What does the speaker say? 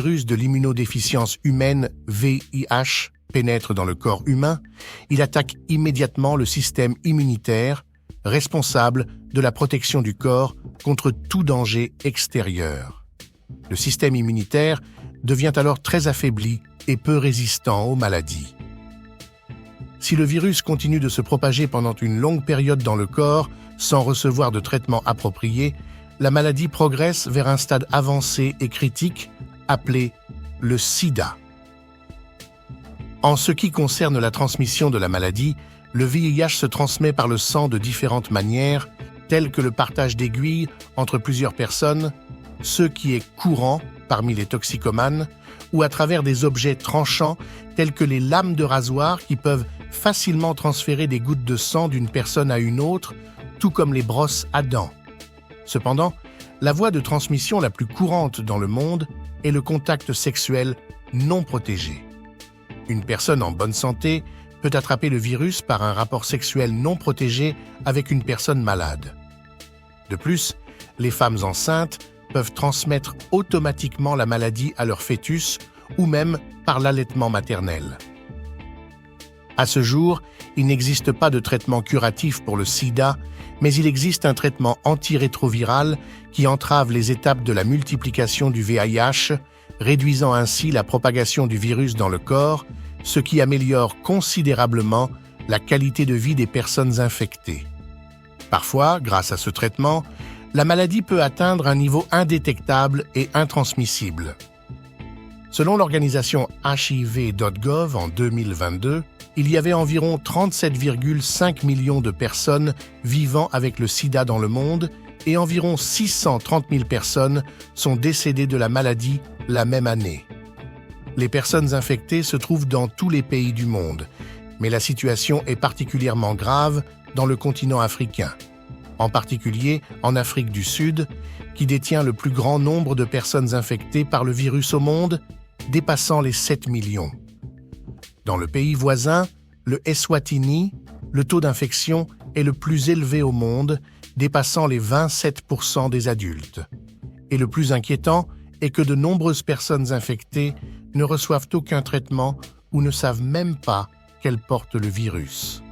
virus de l'immunodéficience humaine, VIH, pénètre dans le corps humain, il attaque immédiatement le système immunitaire, responsable de la protection du corps contre tout danger extérieur. Le système immunitaire devient alors très affaibli et peu résistant aux maladies. Si le virus continue de se propager pendant une longue période dans le corps sans recevoir de traitement approprié, la maladie progresse vers un stade avancé et critique appelé le sida. En ce qui concerne la transmission de la maladie, le VIH se transmet par le sang de différentes manières, telles que le partage d'aiguilles entre plusieurs personnes, ce qui est courant parmi les toxicomanes, ou à travers des objets tranchants tels que les lames de rasoir qui peuvent facilement transférer des gouttes de sang d'une personne à une autre, tout comme les brosses à dents. Cependant, la voie de transmission la plus courante dans le monde est le contact sexuel non protégé. Une personne en bonne santé peut attraper le virus par un rapport sexuel non protégé avec une personne malade. De plus, les femmes enceintes peuvent transmettre automatiquement la maladie à leur fœtus ou même par l'allaitement maternel. À ce jour, il n'existe pas de traitement curatif pour le sida, mais il existe un traitement antirétroviral qui entrave les étapes de la multiplication du VIH, réduisant ainsi la propagation du virus dans le corps, ce qui améliore considérablement la qualité de vie des personnes infectées. Parfois, grâce à ce traitement, la maladie peut atteindre un niveau indétectable et intransmissible. Selon l'organisation HIV.gov en 2022, il y avait environ 37,5 millions de personnes vivant avec le sida dans le monde et environ 630 000 personnes sont décédées de la maladie la même année. Les personnes infectées se trouvent dans tous les pays du monde, mais la situation est particulièrement grave dans le continent africain, en particulier en Afrique du Sud, qui détient le plus grand nombre de personnes infectées par le virus au monde, dépassant les 7 millions. Dans le pays voisin, le Eswatini, le taux d'infection est le plus élevé au monde, dépassant les 27% des adultes. Et le plus inquiétant est que de nombreuses personnes infectées ne reçoivent aucun traitement ou ne savent même pas qu'elles portent le virus.